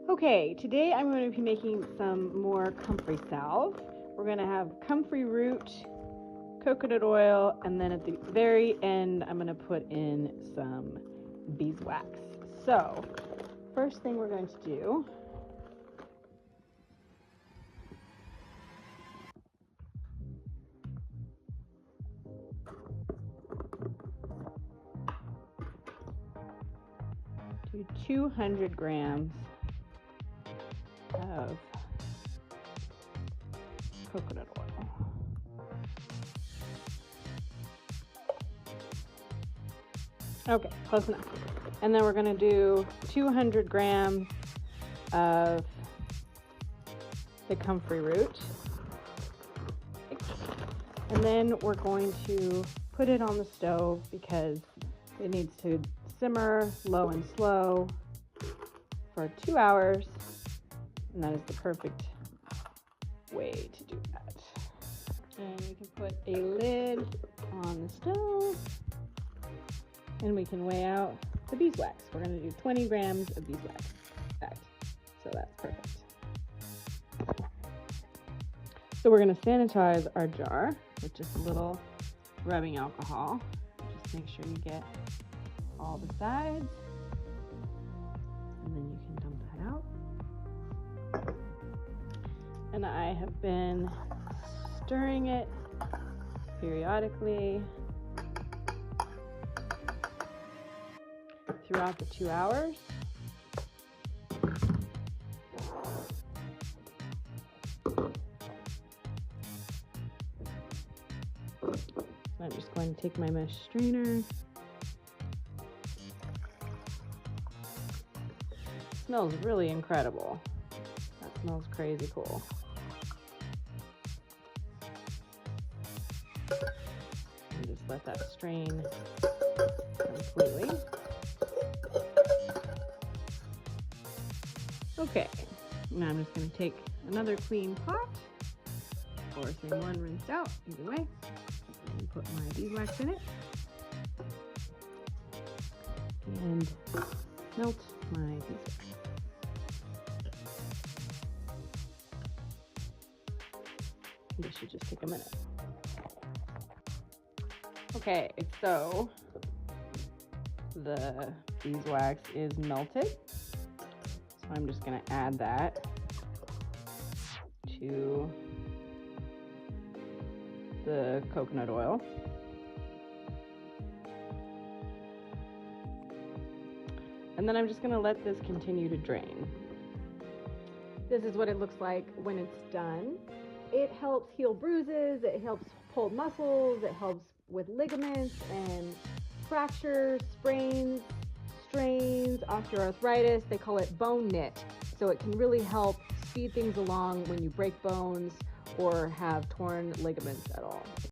Okay, today I'm going to be making some more comfrey salve. We're going to have comfrey root, coconut oil, and then at the very end I'm going to put in some beeswax. So, first thing we're going to do do 200 grams of coconut oil. Okay, close enough. And then we're going to do 200 grams of the comfrey root. And then we're going to put it on the stove because it needs to simmer low and slow for 2 hours. And that is the perfect way to do that. And we can put a lid on the stove. And we can weigh out the beeswax. We're going to do 20 grams of beeswax. So that's perfect. So we're going to sanitize our jar with just a little rubbing alcohol. Just make sure you get all the sides. And then you can dump that out. And I have been stirring it periodically throughout the 2 hours. I'm just going to take my mesh strainer. It smells really incredible. That smells crazy cool. And just let that strain completely. Okay, now I'm just going to take another clean pot, or say one rinsed out, either way, and put my beeswax in it, and melt my beeswax. This should just take a minute. Okay, so the beeswax is melted. So I'm just going to add that to the coconut oil. And then I'm just going to let this continue to drain. This is what it looks like when it's done. It helps heal bruises, it helps hold muscles, it helps with ligaments and fractures, sprains, strains, osteoarthritis. They call it bone knit. So it can really help speed things along when you break bones or have torn ligaments at all.